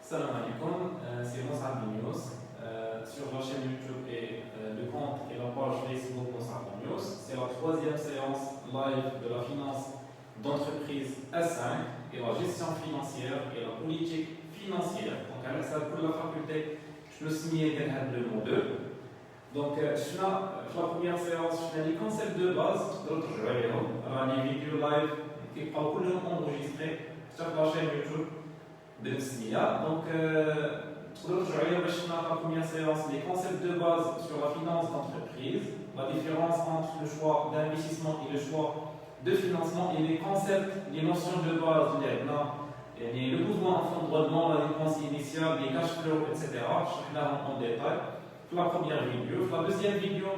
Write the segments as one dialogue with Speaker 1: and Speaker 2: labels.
Speaker 1: Salam alaikum, c'est Moussa News sur la chaîne YouTube et le compte et la page Facebook Moussa News. C'est la troisième séance live de la finance d'entreprise S5 et la gestion financière et la politique financière. Donc, à ça pour la faculté, je me suis mis à le mot 2. Donc, je la première séance, je les concepts de base, d'autres je vais les vidéos live qui parlent enregistrés sur la chaîne YouTube. Donc, la première séance, les concepts de base sur la finance d'entreprise, la différence entre le choix d'investissement et le choix de financement et les concepts, les notions de base, le besoin en fonds de rendement, la dépense initiale, les cash flows, etc. Je vais en détail. La première vidéo. La deuxième vidéo,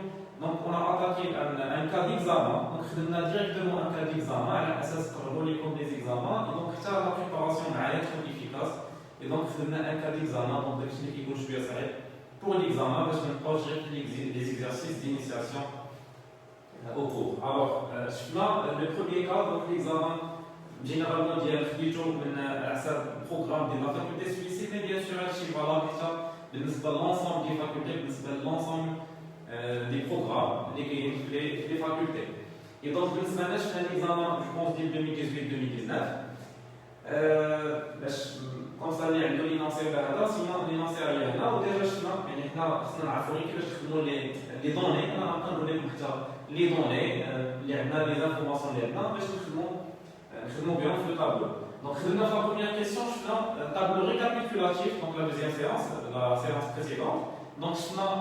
Speaker 1: donc on a attaqué un cas d'examen. Donc, on a directement un cas d'examen, à l'assas comme des examens. Et donc, ça, la préparation est très efficace. Et donc, on a un cas d'examen. Donc, pour l'examen, je vais projeter les exercices d'initiation au cours. Alors, là, le premier cas, donc l'examen, généralement, il y a un programme de la faculté suisse, mais bien sûr, l'ensemble des facultés, l'ensemble des programmes, les facultés. Et donc, je fais un examen, je pense, dès 2018-2019. Comme ça, il y a l'énoncé sinon l'énoncé à l'IRNA, ou déjà, les données, les données, les informations de l'IRNA, nous bien le tableau. Donc, la première question, je fais un tableau récapitulatif, donc la deuxième séance, la séance précédente. Donc, je fais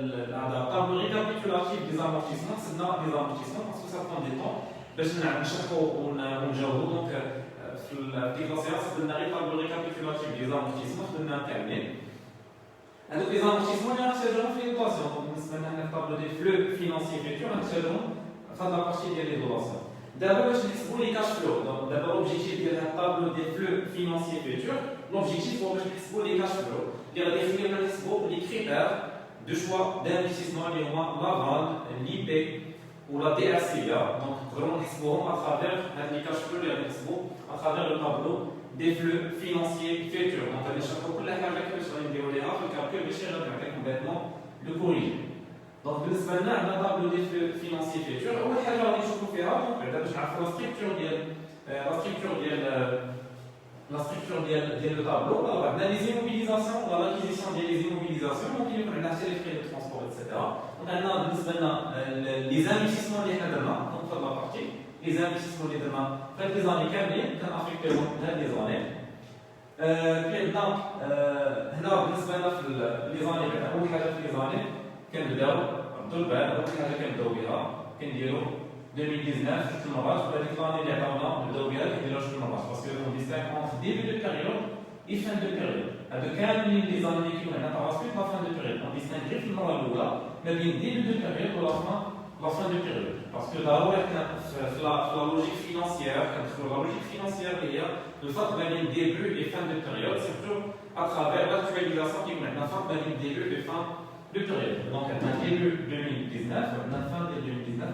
Speaker 1: le tableau récapitulatif des amortissements, c'est des amortissements parce que ça prend du temps. Je vais donc, la séance, c'est un tableau récapitulatif des amortissements, je vais terminer. Donc, les amortissements, il y a un fait l'équation. Donc, c'est un tableau des flux financiers futurs, enfin, la partie des dotations. D'abord, je vais les cash flows. Donc, d'abord, l'objectif de la table des flux financiers futurs. L'objectif, c'est les cash flows. Il y a les critères de choix d'investissement, les la vente, l'IP ou la DRCA. Donc, vraiment, à travers les cash flows, à travers le tableau des flux financiers futurs. Donc, à chaque fois que la calcul sur une vidéo, le calcul est complètement le corriger. Donc, nous avons un tableau des flux financiers futurs. On va faire la structure du tableau. Alors, on a les immobilisations, on a l'acquisition des immobilisations, donc il y a les frais de transport, etc. Donc, on a les investissements des demain, donc toute la partie, les investissements des demain, faites les années carnées, quand affecté les années. Puis, on a les années, كنبداو نردو البال اول حاجه كنبداو بها كنديرو 2019 شفت المراج وهذيك لاني اللي عطاونا نبداو بها كنديرو شفت المراج باسكو اون ديستانك اونتر ديبي دو بيريود اي فان دو بيريود هادو كاملين لي زاني اللي كيكونوا هنا باراسويت لا فان دو بيريود اون ديستانك غير في المره الاولى ما بين ديبي دو بيريود ولا فان دو بيريود باسكو ضروري حنا في لا لوجيك فينانسيير كندخلو لا لوجيك فينانسيير اللي هي الفرق ما بين ديبي اي فان دو بيريود سيرتو اترافير لاكtualisation كيكون عندنا فرق ما بين ديبي اي فان de période. Donc, à début 2019, à la fin de 2019,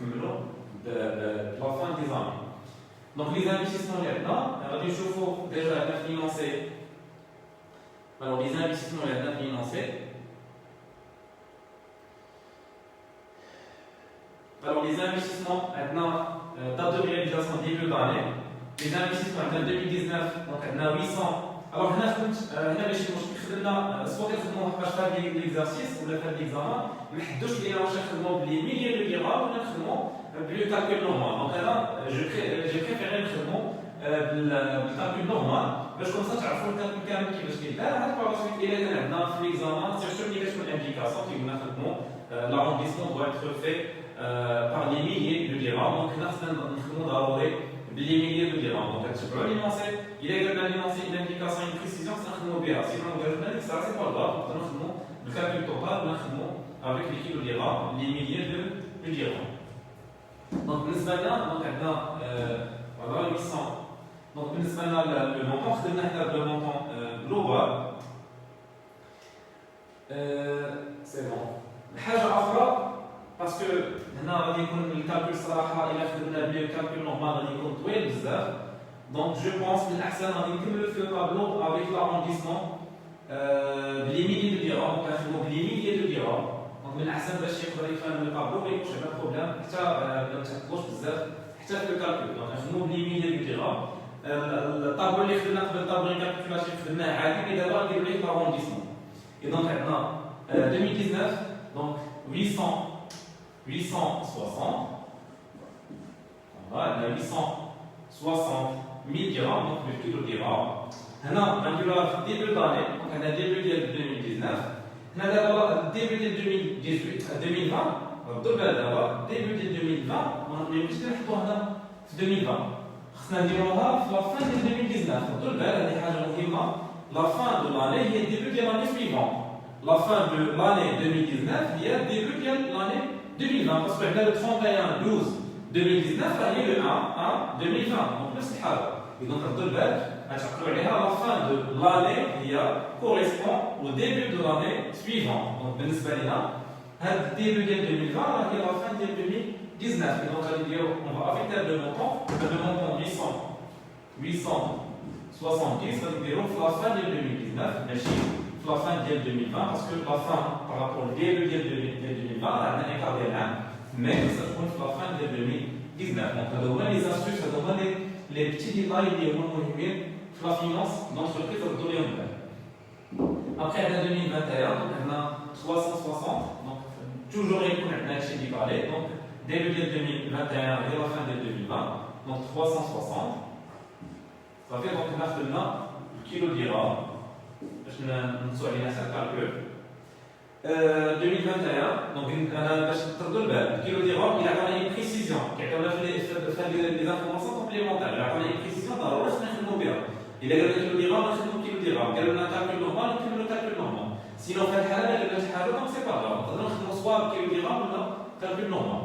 Speaker 1: de la fin des années. Donc, les investissements maintenant, il faut déjà financer. Alors, les investissements financés. Alors, les investissements maintenant, date de réalisation début d'année. Les investissements en 2019, donc, on a 800. Alors, هنا باش خدمنا سواء كنخدموا باش فهاد ليكزارسيس ولا فهاد ليكزامان ما نحدوش بلي واش نخدموا بلي ميليون دو ديرهم ولا نخدموا بلو كالكول نورمال. دونك انا جو بريفيري نخدموا بالكالكول نورمال باش كوم سا تعرفوا الكالكول كامل كيفاش كيدار. هاد باراسويت الا كان عندنا في ليكزامان سيرتو ملي كتكون امبليكاسيون كيقولنا نخدموا لارونديسمون دو اتر في بار لي ميليون دو ديرهم. دونك هنا خصنا نخدموا ضروري باللي ميليون دو ديرهم. دونك تبعوا لينونسي إلا قلنا لينونسي une implication une précision نخدموا بها سينو قالنا لك سا سي با غاف نقدروا نخدموا بالكالكول توتال ولا نخدموا افيك لي كيلو ديرهم لي ميليون دو ديرهم. دونك بالنسبه لنا دونك عندنا فوالا 800. دونك بالنسبه لنا لو مونطون خدمنا حنا بلو مونطون جلوبال. سي بون. حاجه اخرى باسكو هنا غادي يكون الكالكول صراحه الا خدمنا بلي الكالكول نورمال غادي يكون طويل بزاف. Donc je pense que l'Axan a fait le tableau avec l'arrondissement les milliers de dirhams, donc les milliers de dirhams. Donc l'Axan va chercher le tableau, mais je n'ai pas de problème. Ça, le calcul. Donc les milliers de dirhams. Le tableau اللي خدمنا قبل الطابلو récapitulatif خدناه عادي mais d'abord نديرو ليه l'arrondissement. Et donc maintenant 2019 donc 860 voilà 860 000 dirhams donc le kilo dirham. هنا غنديروها في الديبي داني دونك هنا الديبي ديال 2019 هنا دابا الديبي ديال 2020 ردوا البال دابا الديبي ديال 2020 ما يمكنش نحطوها هنا في 2020 خصنا نديروها في لا فان ديال 2019 ردوا البال هذه حاجه مهمه لا فان دو لاني هي الديبي ديال لاني سويفون لا فان دو لاني 2019 هي الديبي ديال لاني 2020 باسكو عندنا لو 31 12 2019 راه هي لو 1 2020 دونك نفس الحاجه donc ردوا البال غتعقلوا عليها لا فان دو لاني هي كوريسبون au début de l'année suivante donc بالنسبه لنا هاد الديبي ديال 2020 راه هي لا فان ديال 2019 donc غادي نديرو on va affecter le montant 870 غادي نديرو في لا فان ديال 2019 ماشي في لا فان ديال 2020 باسكو لا فان بارابور الديبي ديال 2020 راه عندنا ايكار ديال عام مي خصها تكون في لا فان ديال 2019 donc هادو هما لي زاستوس هادو هما لي بيتي ديتاي اللي هما مهمين في لا فينانس دونتربريز ردوا ليهم البال. Après, en 2021, donc on a 360, donc toujours يكون عندنا هادشي اللي قالي donc début ديال 2021 et la fin de 2020 donc 360 صافي دونك هنا خدمنا الكيلو ديالها باش نسوا عليها سا الكالكول 2021 دونك انا باش تردوا البال الكيلو ديالها الى عطانا اي بريسيزيون كيعطيونا في لي زانفورماسيون كومبليمونتير الى عطانا اي بريسيزيون ضروري خصنا نخدموا بها الا قالوا لنا كيلو ديالها نخدموا كيلو ديالها قالوا لنا كالكول نورمال نكملوا كالكول نورمال سينو في هذه الحاله ما قالنا شي حاجه دونك سي با غاف نقدروا نخدموا سوا كيلو ديالها ولا كالكول نورمال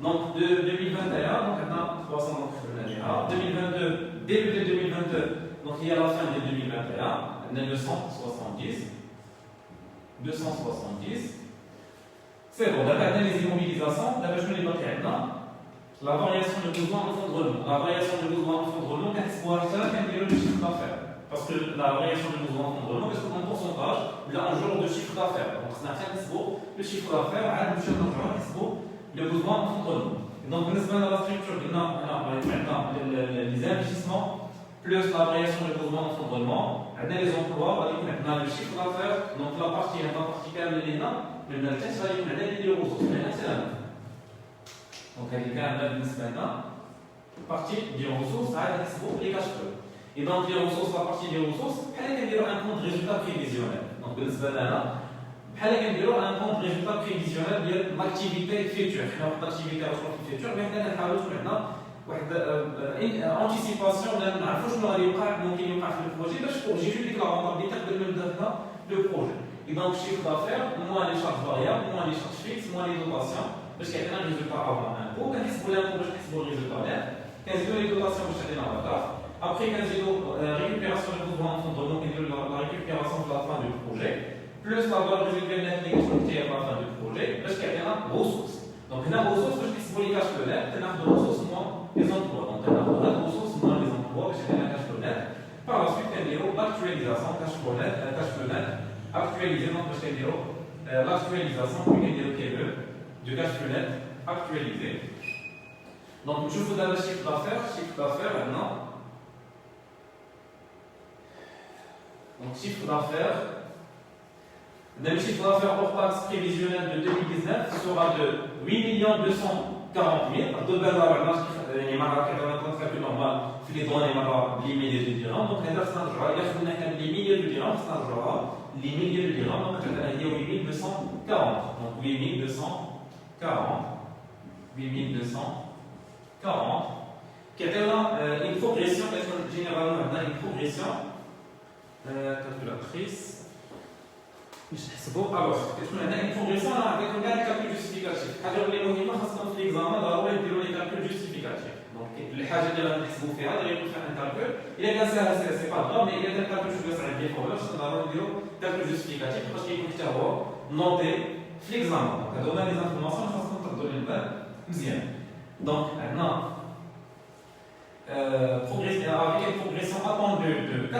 Speaker 1: donc de 2021 donc maintenant 300 donc خدمنا عليها 2022 début de 2022 donc il y a la fin de 2021 on a 270 c'est bon d'abord on a les immobilisations d'abord je vais les عندنا la variation de besoin en fonds de roulement la variation de besoin en fonds de roulement كنحسبوها حتى كنديروا le chiffre d'affaires parce que la variation de besoin en fonds de roulement parce que en pourcentage là en jour de chiffre d'affaires donc خصنا حتى نحسبوا le chiffre d'affaires عاد نمشيو نرجعوا نحسبوا le besoin en fonds de roulement donc بالنسبه لنا la structure قلنا عندنا les investissements plus la variation de besoin en fonds de roulement عندنا les emplois غادي يكون عندنا le chiffre d'affaires donc la partie كامله اللي هنا من التاس غادي يكون عندنا les ressources هنا سي donc هذه كامله بالنسبه لنا partie des ressources عاد نحسبوا les cash flow et donc les ressources la partie des ressources بحال كنديروا un compte résultat prévisionnel donc بالنسبه لنا بحال كنديروا ان كونت ريزولتا بريفيزيونيل ديال لاكتيفيتي فيتور حنا واحد لاكتيفيتي غتكون في الفيتور مي حنا كنحاولوا تكون عندنا واحد انتيسيباسيون ولا نعرفوا شنو غادي يوقع ممكن يوقع في البروجي باش نجيو ديك لا رونطابيلتي قبل ما نبدا هنا لو بروجي اي دونك شيف دافير موان لي شارج فاريابل موان لي شارج فيكس موان لي دوطاسيون باش كيعطينا الريزولتا افون امبو كنحسبوا لها باش نحسبوا الريزولتا ديال كنزيدوا لي دوطاسيون باش تعطينا الهدف ابخي كنزيدوا récupération de besoin en fonds de كنديروا la récupération de la fin du projet plus la valeur résiduelle nette qui est à la fin du projet, parce qu'il y a des ressources. Donc, il y a des ressources, parce que c'est pour les cash flow net, il y a des ressources moins les emplois. Donc, il y a des ressources moins les emplois, parce qu'il y a des cash flow net. Par la suite, il y a l'actualisation cash flow net, actualisé, donc, parce qu'il y a l'actualisation du cash flow net actualisé. Donc, je vous donne le chiffre d'affaires maintenant. Donc, chiffre d'affaires. Le chiffre d'affaires hors taxe prévisionnel de 2019 sera de 8 240 000. De belles يعني مرة كيعطيونا كونترا نورمال في لي دوني مرة بلي ميليون دو درهم دونك هنا خصنا نرجعوها إلا خدمنا حنا بلي ميليون دو درهم خصنا نرجعوها لي ميليون دو درهم دونك عندنا هي 8240 دونك 8240 كيعطيونا une progression كتكون جينيرالمون عندنا une progression calculatrice باش نحسبوا الوغ كتكون عندنا اون بروغريسيون راه عطيتكم كاع لي كالكول جوستيفيكاتيف الحاجه اللي مهمه خاصكم في ليكزامان ضروري ديروا لي كالكول جوستيفيكاتيف دونك الحاجه اللي غادي نحسبوا فيها غادي يكون فيها ان كالكول الا كان ساهل سي با غاف مي الا كان كالكول شويه صعيب ديال الفورمولا خصنا ضروري نديروا كالكول جوستيفيكاتيف باش كيكون حتى هو نوتي في ليكزامان دونك هادو هما لي زانفورماسيون خاصكم تردوا لي البال مزيان دونك عندنا avec une progression attendue de 4%.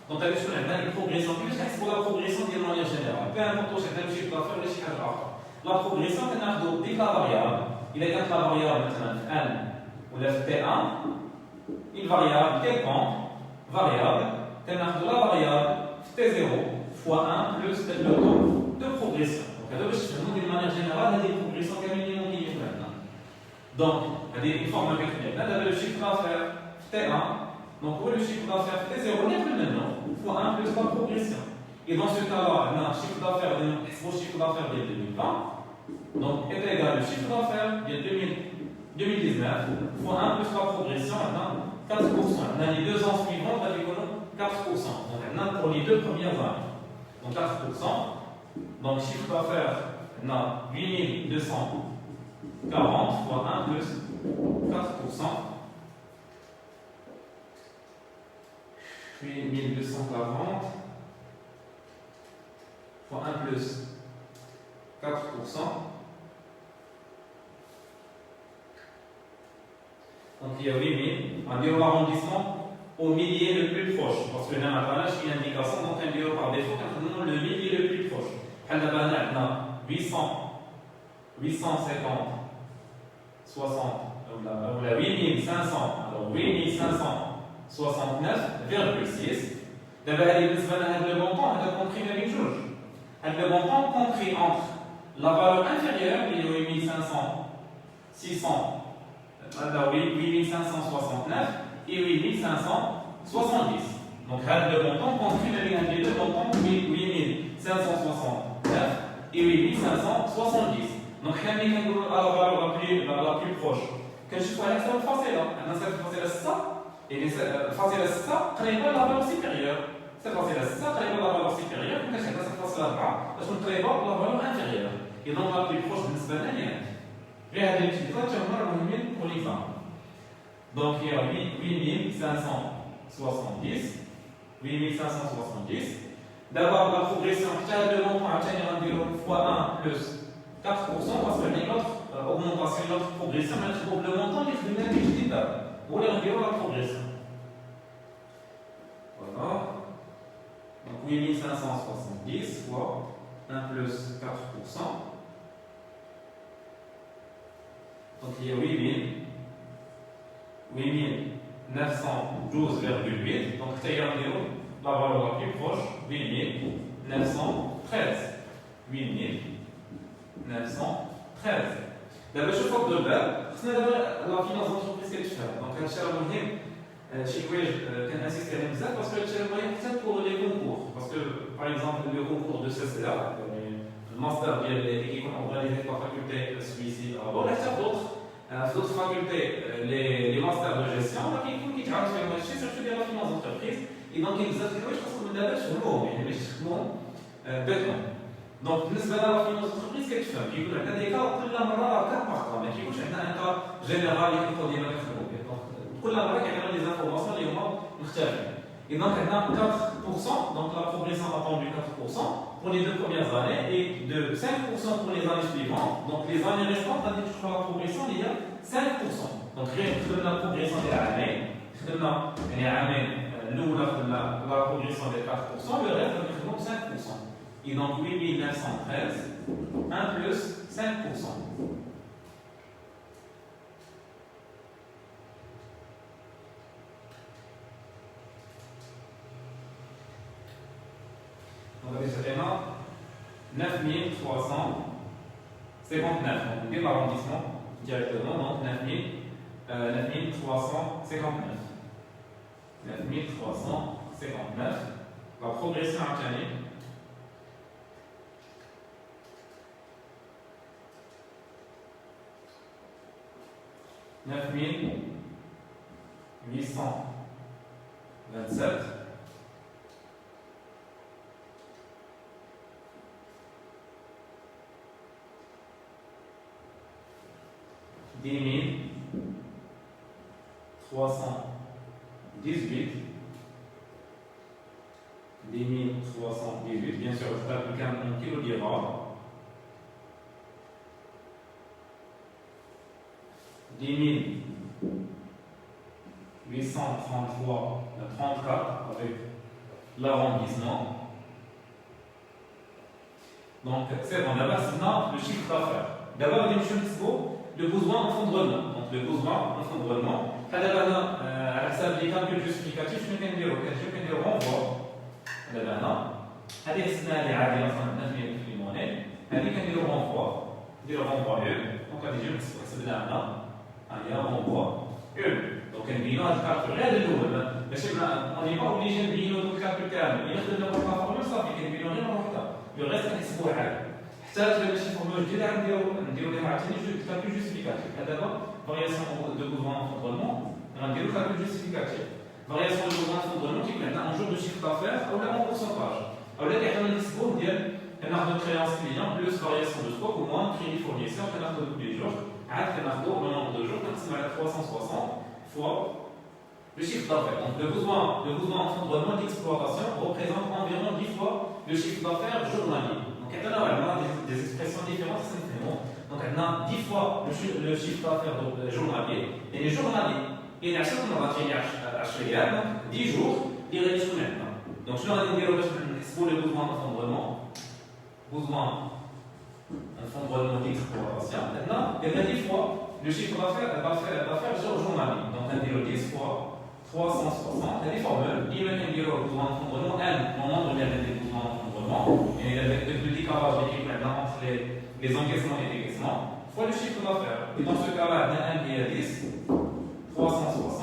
Speaker 1: Donc, on a une progression plus pour la progression de manière générale. Peu importe le chiffre d'affaires ou le chiffre d'affaires. La progression, on a dit la variable. Il y a la variable maintenant n ou la T1, une variable quelconque, variable, on a la variable T0 fois 1 plus le taux de progression. Donc, de manière générale, il y a des progressions qui sont maintenant. Donc, il y a une forme vectorielle. Là, le chiffre d'affaires T1. Donc, le chiffre d'affaires T0 n'est plus maintenant, fois 1 plus la progression. Et dans ce cas-là, on a un chiffre d'affaires de 2020. Donc, est égal au chiffre d'affaires de 2019 fois 1 plus la progression, maintenant 4%. On a les 2 ans suivants, on a 4%. Donc, maintenant pour les 2 premières années. Donc, 4%. Donc, chiffre d'affaires, on a 8240 fois 1 plus 4%. 8240 fois 1 plus 4%. Donc il y a 8000. Un bureau arrondissement au millier le plus proche. Parce que là, on a une indication, donc un bureau par défaut, quand on a le millier le plus proche. On a 850, 60, ou la 8500, alors 8569,6. D'abord, le montant, on a compris la même chose. Le montant compris entre la valeur inférieure, qui est 8569 et 8570. Donc, le montant compris les deux montants, 8569 et 8570. Donc, on a la valeur la plus proche. Que je sois l'exemple facile, on a cette facile ça. Et facile à ça, très bien la valeur supérieure. C'est facile à ça, très bien la valeur supérieure. Mais c'est facile à ça, parce qu'on très bien la valeur inférieure. Et donc la plus proche de ce dernier. Et à l'utilisation, on a pour l'exemple. Donc il y a 8570. D'abord la progression, le montant à tenir un fois 1 plus 4%, parce que notre augmentation, notre progression, mais le montant est le même utilisable. Pour les environ la progression. Voilà. Donc 8570 fois 1 plus 4%. Donc il y a 8912,8. Donc c'est la valeur la plus proche, 8913. 8913. D'abord, je crois que la finance d'entreprise qu'elle fait. Donc, elle cherche à chez quoi qu'elle insiste à parce qu'elle cherche peut-être pour les concours. Parce que, par exemple, le concours de CCA, le master qui est organisé par la faculté suisse, bon, elle cherche d'autres facultés, les masters de gestion, qui travaillent sur le marché, surtout de la finance d'entreprise. Et donc, ils disent, je pense qu'on a sur le mot, mais je bêtement. Donc, بالنسبه للفينانس انتربريز كتفهم كيكون عندنا دي كار كل مره كار باغ كار ما كيكونش عندنا ان كار جينيرال اللي كنقول ديما كنخدموا به دونك كل مره كيعطينا لي زانفورماسيون اللي هما مختلفين et donc عندنا 4% donc la progression attendue 4% pour les 2 premières années et de 5% pour les années suivantes donc les années restantes غادي تشوفوا la progression اللي هي 5% donc غير خدمنا la progression ديال عامين خدمنا يعني عامين الاولى خدمنا la progression ديال 4% le reste غادي نخدموا 5%. Et donc 8913, 1 plus 5%. Donc, c'est 9359. Donc, on dit l'arrondissement directement, donc 9359. 9359. La progression actuelle. 9827 10318 10318 bien sûr je t'applique un kilo d'IRA 10 34 avec l'arrondissement. Donc, c'est bon, d'abord, c'est le chiffre d'affaires. D'abord, le besoin en fondement. Donc, le besoin en fondement. على حساب لي كالكول جوستيفيكاتيف شنو كنديرو؟ كنديرو رونفوا. دابا هنا هذه حسبناها اللي عاديه اصلا عندنا في المونيل. هذه كنديرو رونفوا. نديرو رونفوا 1. دونك غادي نجيو حسبنا هنا. ها هي رونفوا 1. دونك كنبينو هاد الكالكول غير الاول. ماشي اوني با اوبليجي نبينو دوك الكالكول كامل. الا خدمنا واحد الفورمول صافي كنبينو غير مره واحده. لو غير كنحسبوه عادي. حتى تبان شي فورمول جديده نديرو ليها عاوتاني كالكول جوستيفيكاتيف. دابا variation de besoin en fondement, on a le calcul justificatif. Variation de besoin en fondement qui est un jour de chiffre d'affaires ou là en pourcentage. Alors là, il y a un discours qui est un arbre de créance client plus variation de stock ou moins crédit fournisseur, un arbre de tous les jours, un arbre le nombre de jours, on a 360 fois le chiffre d'affaires. Donc le besoin en fondement d'exploitation représente environ 10 fois le chiffre d'affaires journalier. Donc il y a des expressions différentes, c'est bon. Donc, on a 10 fois le chiffre d'affaires journalier. Et les journaliers, il y a un certain nombre de 10 jours, il y a des semaines. Donc, je vais dire pour les besoins en fondement, d'exploitation. Maintenant, il y a 10 fois le chiffre d'affaires journalier. Donc, on dit 10 fois 360. Il y a des formules. Il y a des besoins en fondement. Au moment où il y a des besoins en fondement, et il y a le décalage entre les encaissements et les décaissements, fois le chiffre d'affaires. Et dans ce cas-là, on a 1 qui est 10, 360,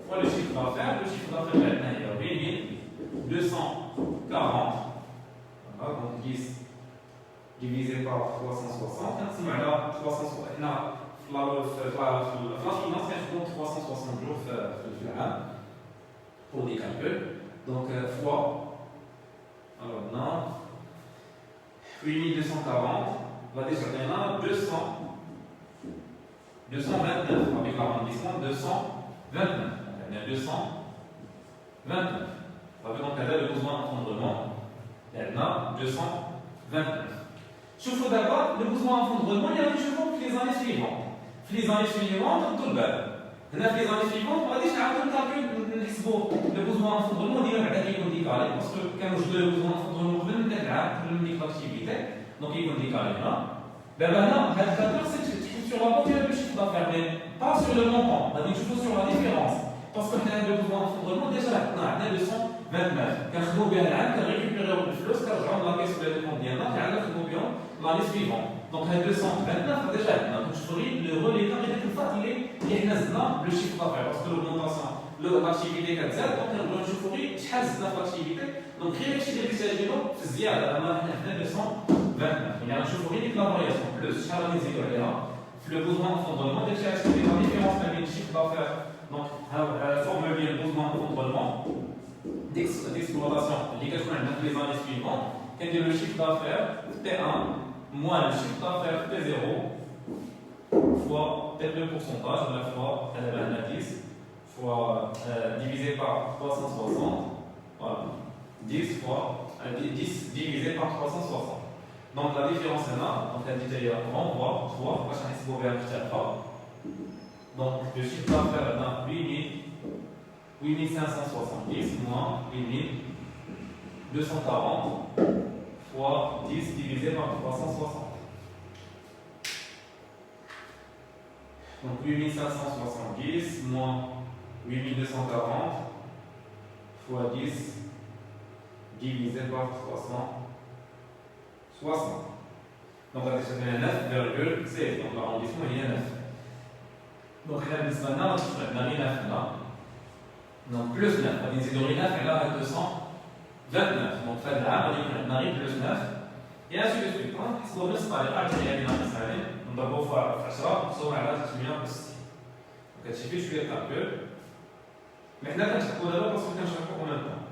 Speaker 1: fois le chiffre d'affaires. Le chiffre d'affaires est 8240. Voilà, donc 10 divisé par 360. C'est là, 360. La finance, c'est 360 jours pour des calculs. Donc, fois, alors non, 8240. On va déjà maintenant 229 avec l'arrondissement 229. On a 229. On va donc le besoin en fondement. Maintenant 229. Chauffe d'abord le besoin en fondement, il y a des chevaux pour les années suivantes. Les années suivantes, tout le bas. Les années suivantes, on va déjà avoir le calcul le besoin en fondement, on dirait qu'il est décalé parce que quand je le besoin en fondement, je vais me dire l'activité. Donc, il faut décaler là. Ben maintenant, le calcul, c'est sur la moitié du chiffre d'affaires, mais pas sur le montant. On va dire sur la différence. Parce qu'on a le besoin en fondement, déjà, on a 229. Quand on bien là, on récupère le flux, quand on a la caisse de combien là, on a bien l'année suivante. Donc, on a 229, déjà, donc je ferai le relais, quand il est le chiffre d'affaires, parce que l'augmentation, l'activité est 4, donc on a chaufferie, l'activité. Donc, rien que si les messages on a 229. Il y a un chaufferie avec la variation plus, le besoin en fondement, déjà, c'est la différence avec le chiffre d'affaires. Donc, formuler le besoin en fondement d'exploitation, les années suivantes, quand il y a le chiffre d'affaires T1 moins le chiffre d'affaires T0 fois le pourcentage, à la fois 10 fois divisé par 360, voilà, 10 fois 10 divisé par 360. Donc la différence est là, donc la détaillée renvoie 3, parce qu'on est bien donc le chiffre d'affaires est 8570 moins 8240 fois 10 divisé par 360. Donc 8570 moins 8240 fois 10 divisé par 360. Donc on a 9,16. Donc l'arrondissement il y a 9. Donc là, on a 9 là. Donc plus 9. On a dit 9 et là, 229. Donc fait là, on arrive plus 9. Et ainsi de suite. Si on reste par les artères, on va pouvoir faire ça. On va aller à 660. Donc il suffit de suivre le calcul. Mais là, on a parce que on a en même temps.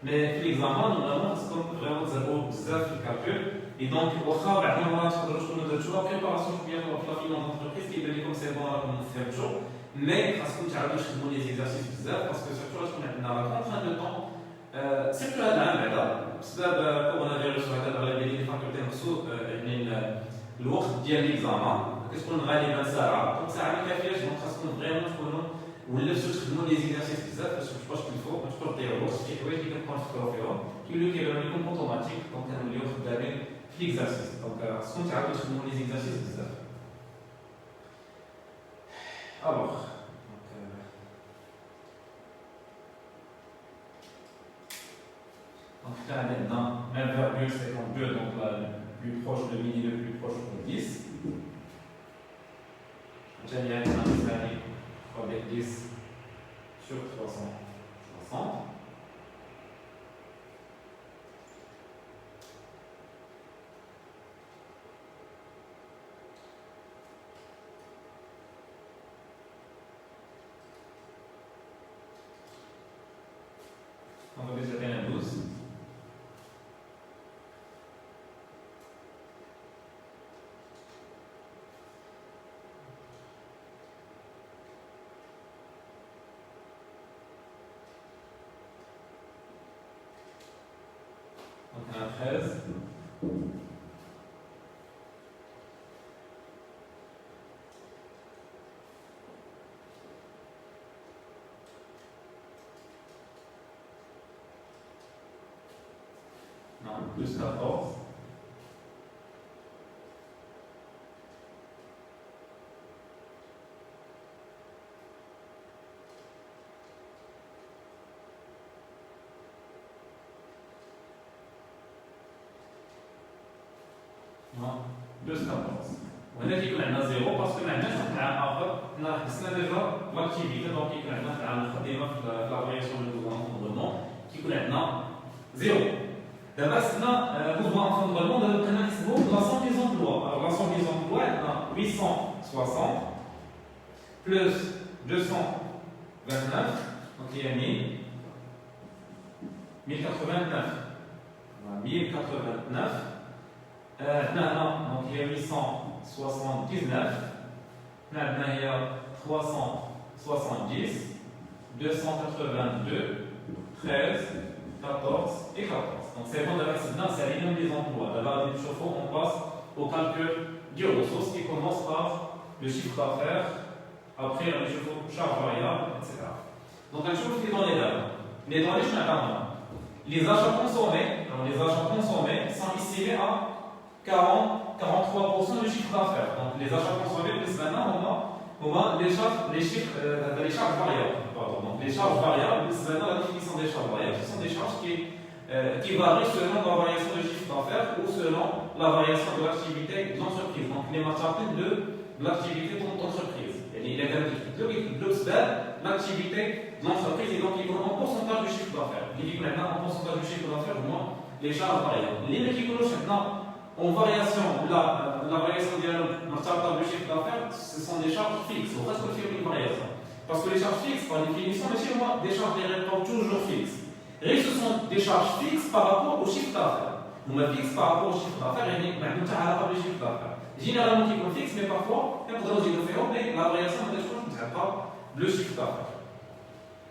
Speaker 1: Mais l'examen, nous avons vraiment le calcul. Et donc, au travail, on va toujours la préparation bien pour la finance d'entreprise qui est comme c'est bon comme on fait toujours. Mais parce que tu as des exercices bizarres, parce que surtout lorsqu'on a la contrainte de temps, c'est plus là, mais là, c'est là, comme on avait reçu les facultés en dessous, الوقت ديال l'examen, qu'est-ce qu'on va aller faire ça? Donc ça a un café, donc ça se compte vraiment ولا باش تخدموا لي زيكزارسيس بزاف باش تبقاش تلفوا ما تبقاش تضيعوا الوقت شي حوايج اللي كنبقاو نفكروا فيهم كيوليو كيبانوا لكم اوتوماتيك دونك كنوليو خدامين في ليكزارسيس دونك خصكم تعاودوا تخدموا لي زيكزارسيس بزاف. الوغ donc là maintenant 1,52 donc là, le plus proche de midi le plus proche de 10 جميع الثاني avec 10 sur 360 on va déjà bien à 12 donc on a 13 non, plus 14 non, plus 14 وهنا كيكون عندنا زيرو باسكو ما عندناش واحد العام اخر حنا حسنا ديجا لاكتيفيتي دونك كيكون عندنا في العام القديمه في لا فارياسيون دو بوزوان كيكون عندنا زيرو. دابا حسنا بوزوان فوندمون دابا بقينا نحسبوا لاسون دي زومبلوا alors لاسون دي زومبلوا عندنا 860 plus 229 donc il y a 1089 1089 donc il y a 879 maintenant il y a 370 282 13 14 et 14 donc c'est bon d'avoir c'est l'alignement des emplois d'abord on passe au calcul des ressources qui commence par le chiffre d'affaires après le chiffre charge variable etc. donc un chiffre qui est dans les données je n'attends les achats consommés alors les achats consommés sont estimés à 43% du chiffre d'affaires. Donc les achats consommés, maintenant, on a les charges variables. Pardon. Donc les charges variables, maintenant la définition des charges variables, ce sont des charges qui varient selon la variation du chiffre d'affaires ou selon la variation de l'activité de l'entreprise. Donc les matières de l'activité de l'entreprise. Il est l'activité de l'entreprise et donc il y a un pourcentage du chiffre d'affaires. Il y a maintenant un pourcentage du chiffre d'affaires, au moins les charges variables. Les métiers maintenant en variation, la variation du chiffre d'affaires, ce sont des charges fixes. On reste aussi une variation. Parce que les charges fixes, par définition, mais chez moi, des charges variables toujours fixes. Et ce sont des charges fixes par rapport au chiffre d'affaires. On me fixe par rapport au chiffre d'affaires et on me le chiffre d'affaires. Généralement, qui sont fixes, mais parfois, la variation ne pas le chiffre d'affaires.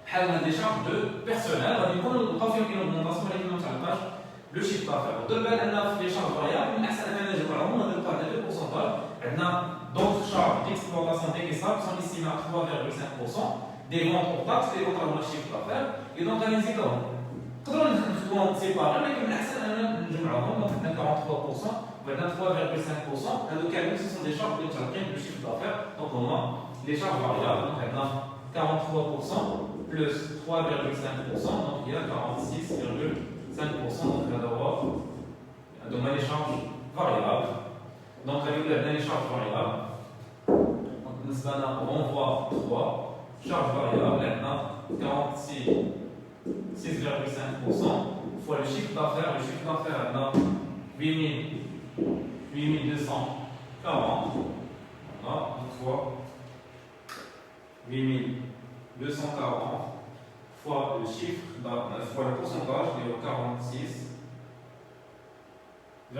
Speaker 1: On a des charges de personnel, on a une augmentation le chiffre d'affaires. De belle, on a les charges variables, on a deux pourcentages. On a d'autres charges d'exploitation décaissables qui sont estimées à 3,5%, des ventes pour taxes, des ventes à le chiffre d'affaires, et donc on les économes. Quand on les sépare, on a 43%, on a 3,5%, ce sont des charges qui sont le chiffre d'affaires, donc on a les charges variables, donc on a 43% plus 3,5%, donc il y a 46,5%, donc on va avoir les charges variables. Donc avec les charges variables, nous renvoie 3 charges variables, maintenant 46,5% fois le chiffre d'affaires. Le chiffre d'affaires est maintenant 8240. Voilà, fois 8240 fois le chiffre fois le pourcentage de 46,5.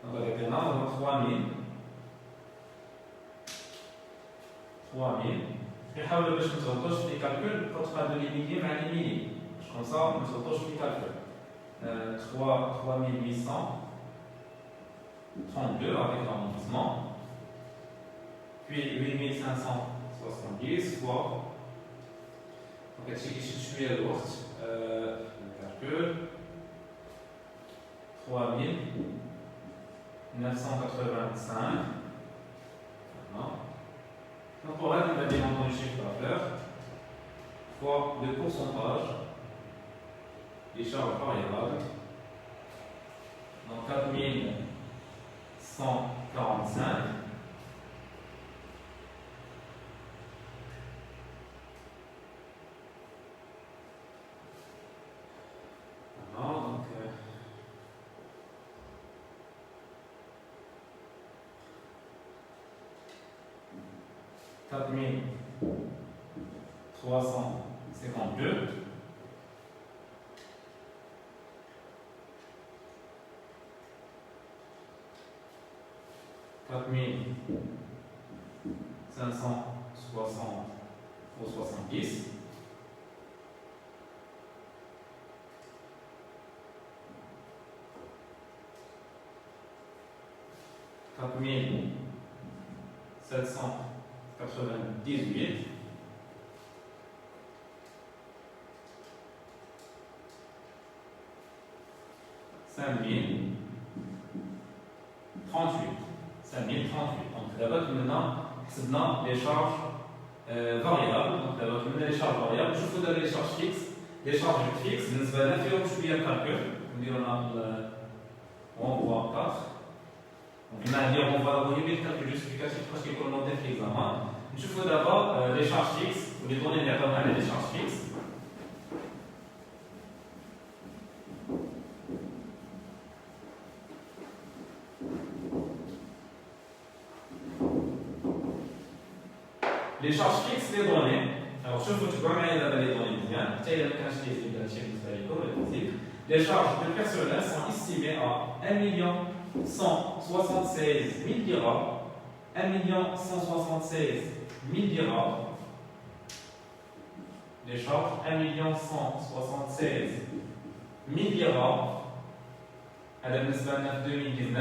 Speaker 1: Donc avec maintenant on a 3000. Et حاول باش ما تغلطوش في الكالكول تقعدوا لي ميلي مع لي ميلي comme ça ما تغلطوش في الكالكول 3832 avec l'arrondissement puis 8560 170 fois. Donc, je suis à l'autre. Calcul. 3985. Donc, pour là, on va démontrer le chiffre d'affaires fois le pourcentage des charges variables. Donc, 4145 donc 4352 4560 ou 70 4798 5038. Donc d'abord maintenant حسبنا les charges variables. Donc d'abord قلنا les charges variables. نشوفوا دابا les charges fixes. Les charges fixes بالنسبه لنا فيهم شويه الكالكول. نديرو لنا on voit 4. Donc on va regarder le calcul justificatif parce qu'il faut le noter l'examen. نشوفوا دابا les charges fixes ou les données اللي عطاونا على les charges fixes. Les charges fixes, les données. Alors, je vous vois les données bien. Les charges de personnel sont estimées à 1 176 000 dirhams. 1 176 000 dirhams. Les charges 1 176 000 dirhams. À la en 2019.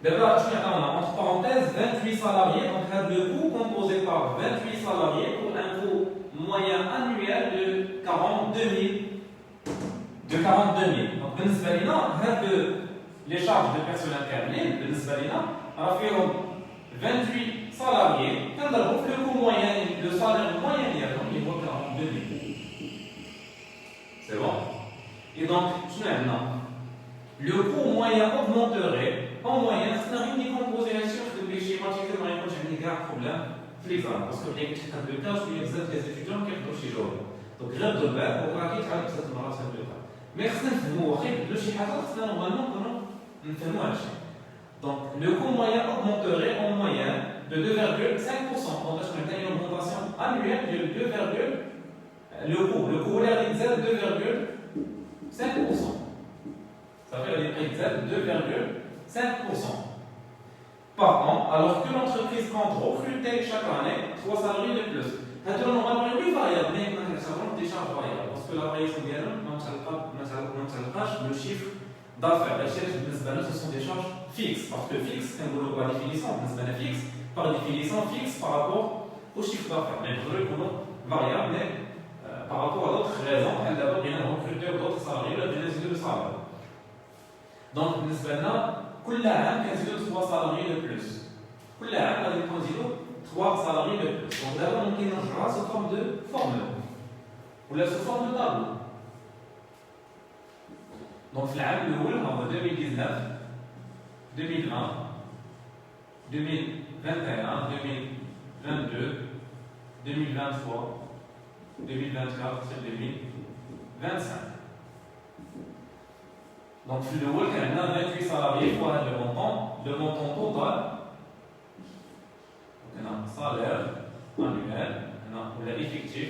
Speaker 1: D'abord, entre parenthèses, 28 salariés, donc le coût composé par 28 salariés pour un coût moyen annuel de 42 000. Donc, les charges de personnel terminé, le 28 salariés, le coût moyen, le salaire moyen, il vaut 42 000. C'est bon? Et donc, le coût moyen augmenterait. En moyenne, c'est une décomposition de schématique de moyen quand j'ai un problème l'examen. Parce que les cas, je suis les étudiants qui ont chez eux. Donc, grève de verbe, pour laquelle tu as cette relation de cas. Mais c'est le chiffre, c'est normalement que nous faisons un chiffre. Donc, le coût moyen augmenterait en moyenne de 2,5%. Donc, je vais une augmentation annuelle de 2, le coût réalisé de 2,5%. Ça fait les prix de 2,5% par an, alors que l'entreprise compte recruter chaque année 3 salariés de plus. Normalement, il y a 8 variables, mais nous avons des charges variables. Parce que la variation de le chiffre d'affaires. Les chiffres, ce sont des charges fixes. Parce que fixe, c'est par définition, par définition fixe par rapport au chiffre d'affaires. Mais vous avez une variable, mais par rapport à d'autres raisons, elle d'abord bien recruter d'autres salariés, elle bien de salaire. Donc, nous avons كل عام كنزيدو 3 salariés de plus. كل عام غادي نزيدو 3 salariés de plus. Donc d'abord ممكن نرجعوها sous forme de formule ولا sous forme de tableau. Donc في العام الأول هو 2019 2020 2021 2022 2023 2024 2025. Donc, في الأول كان عندنا 28 salariés pour le montant total. Donc, on a salaire annuel, on a l'effectif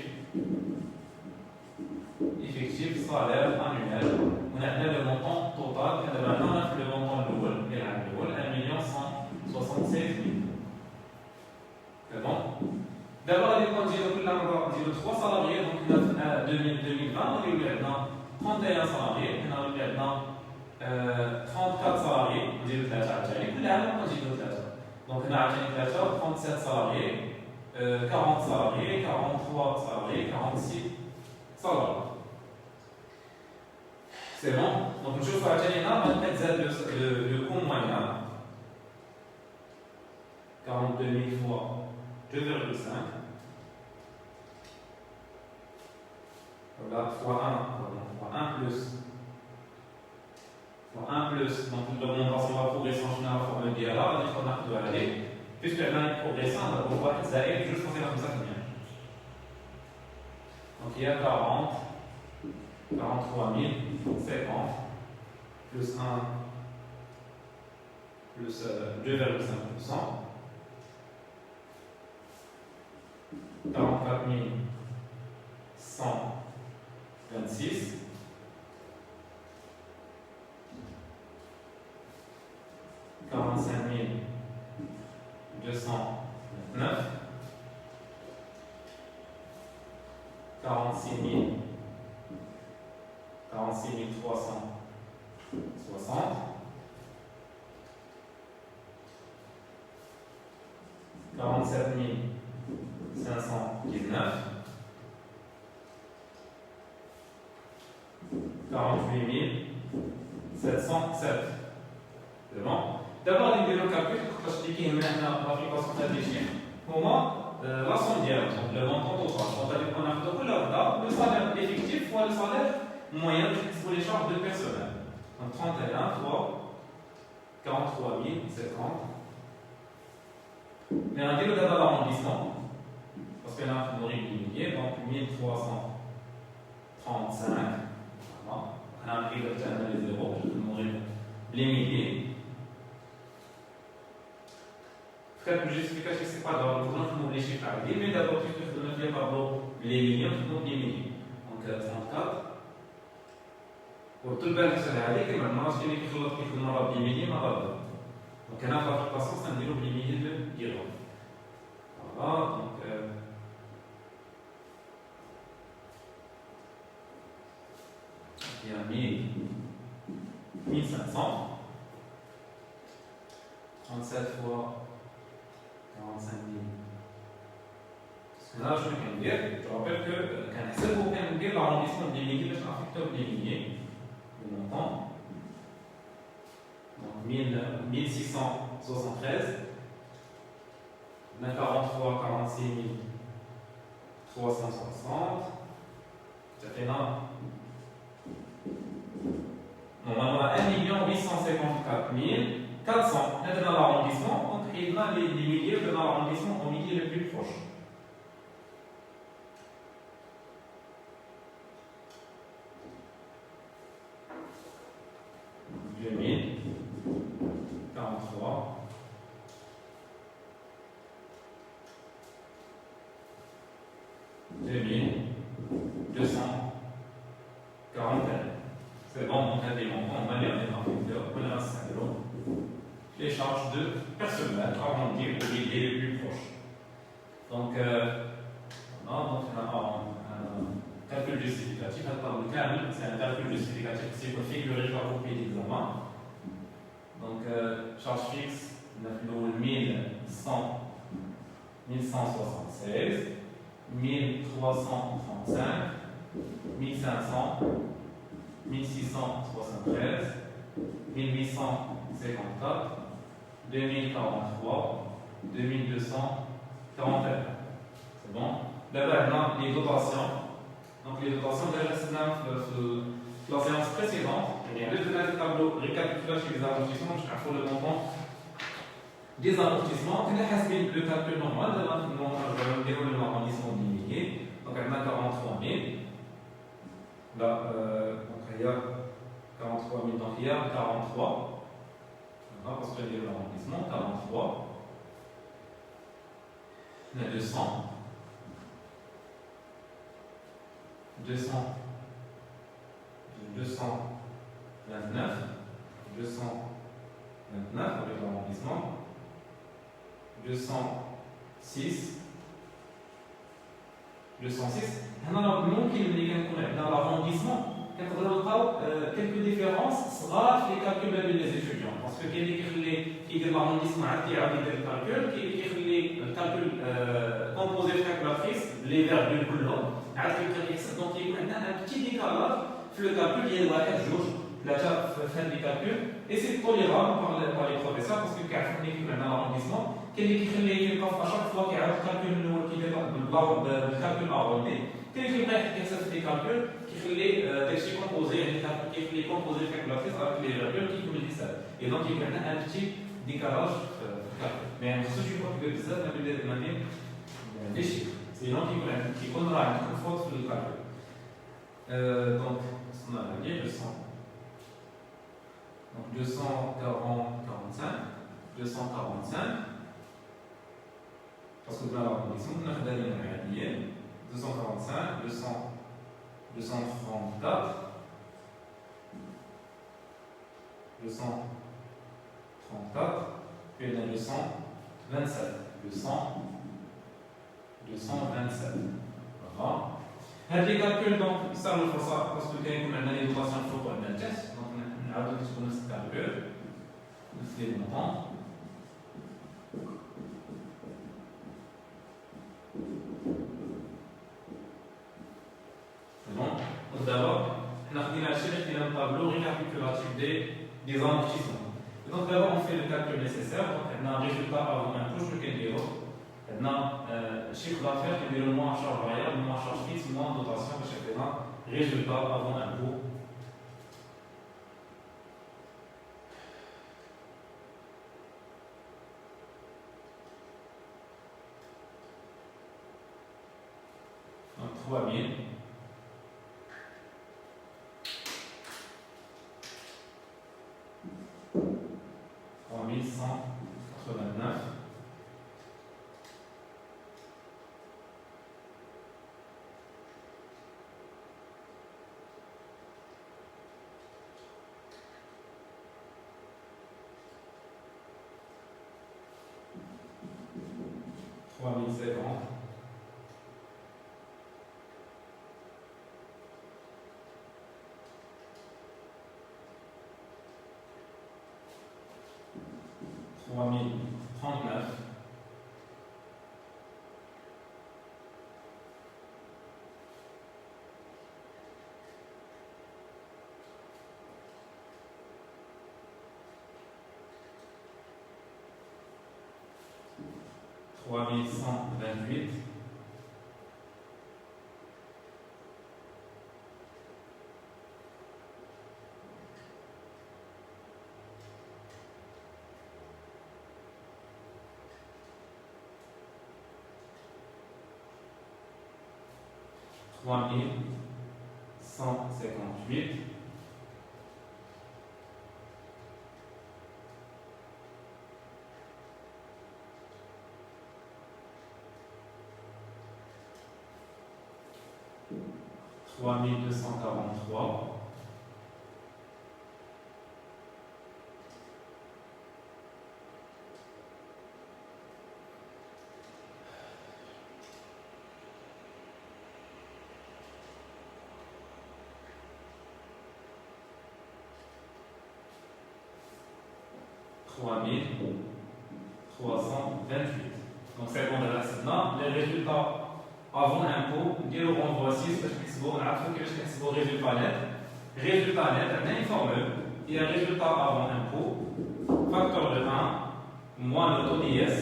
Speaker 1: salaire annuel. On a le montant total, on a maintenant le montant الأول, 1 176 000. C'est bon? D'abord, on a 3 salariés, donc on a 2020, on a 31 salariés, on a 34 salariés, on dit le 3 donc Donc, on a 37 salariés, 40 salariés, 43 salariés, 46 salariés. C'est bon. Donc, je vais faire le coût moyen. 42 000 fois 2,5. Voilà, fois 1 plus. Fois 1 plus. Donc, l'augmentation va progresser en général la formule qui est là. On a doit aller. Puisqu'elle a une progression, on va voir Zaïd juste pour faire comme ça. Donc, il y a 40, 43 000, 50, plus 1, plus 2,5%. 44 126, 45 229, 46 360, 47 519, 48 707. C'est bon. D'abord, les calculs, pour expliquer l'application des chiffres, pour moi, la somme directe, le montant total. C'est-à-dire qu'on a fait le salaire effectif fois le salaire moyen pour les charges de personnel. Donc 31 fois 43 050. Mais on a dit le d'abord l'arrondissement, parce qu'on a un millier, donc 1335. Voilà. On a pris le terme des zéros, je vais mourir les milliers. Peut-être que justificatif, c'est pas grave, nous les chiffres à dire, mais d'abord, puisque nous ne pas les millions, nous les milliers. Donc 34. Pour tout le bel national, et maintenant, si on écrit l'autre qui fait le 10 milliers, on va. Donc, on a la fabrication, c'est un niveau de 10 milliers de dirhams. Voilà, donc. Il y a 1500. 37 fois 45 000. Parce que là, je rappelle que quand on essaie de dire l'arrondissement des milliers, c'est un facteur des milliers, le montant. Donc 1673, 40 fois 46 360, ça fait là. Normalement, on a 1 854 400. On est dans l'arrondissement, donc il y a les milliers de l'arrondissement au millier le plus proche. C'est bon, on a des montants, on va les remettre en facteur, on a un salaire. Les charges de personnel arrondies au millier le plus proche. Donc, on a un calcul justificatif. C'est un calcul justificatif qui est configuré par le pays d'examen. Donc, charge fixe, on a le 1176, 1335, 1500, 1673, 1854, 2043, 2241. C'est bon? D'abord, les dotations. Donc, les dotations, déjà, c'est la séance précédente. Il y a le tableau récapitulatif des amortissements, je vais le montant des amortissements. On a le calcul normal, on va dérouler l'arrondissement des milliers. Donc, on a 43 000. Là, il y a 43 000, donc il y a 43. Parce que j'ai l'arrondissement, 43. On a 200. 229 avec l'arrondissement, 206. Maintenant, nous qui dans l'arrondissement, quelques différences sera les calculs des étudiants. Parce باسكو كاين اللي كيخلي كيدير l'arrondissement عاد كيعاود يدير الكالكول، كاين اللي كيخلي الكالكول كومبوزي في كالكولاتريس لي فيرغول كلهم عاد كيبقى كيحسب. دونك كيكون عندنا ان بتي ديكالاج في لو كالكول ديال واحد جوج ثلاثه في هاد لي كالكول، اي سي توليرابل بار لي بروفيسور باسكو كيعرفوا ملي كيكون عندنا l'arrondissement كاين اللي كيخليه يبقى في اشاك فوا كيعاود الكالكول من الاول كيدير بالكالكول اروندي، كاين اللي كيبقى يحسب في لي كالكول كيخلي داكشي كومبوزي، يعني كيخلي كومبوزي في كالكولاتريس افيك لي فيرغول كيكمل الحساب. اي دونك يكون عندنا ان بتي ديكالاج في الكالكول، مي ما خصوش يكون كبير بزاف ما بين لي شيفر، سينون كيكون راه عندكم فوت في الكالكول. دونك وصلنا لهادي 200 donc 245 parce que dans la condition on a fait des nombres 245 234 puis il y a 227 voilà. هاد لي كالكول دونك يستعملوا الفرصه باسكو كاين عندنا لي دوطاسيون فوق وعندنا تحت، دونك نعاودو نكتبو نفس الكالكول نفس لي مونطون. بون ودابا حنا خدينا هادشي اللي خدينا الطابلو ريكابيتولاتيف دي زانفستيسمون. دونك دابا اون في لو كالكول نيسيسير. دونك عندنا ريزولتا افون امبو شنو كنديرو؟ عندنا chiffre d'affaires qui est le moins en charge variable, le moins en charge fixe, le moins en dotation de chaque élément, résultat avant impôt. Donc 3189. Trois mille cent vingt-huit. 3158. Trois mille 243. 3328. Donc c'est bon là maintenant les résultats avant impôt نديرو renvoi 6 باش نحسبوا نعرفوا كيفاش نحسبوا الريزولتا نت. Résultat net عندنا une formule il y a résultat avant impôt facteur de 1 moins le taux d'IS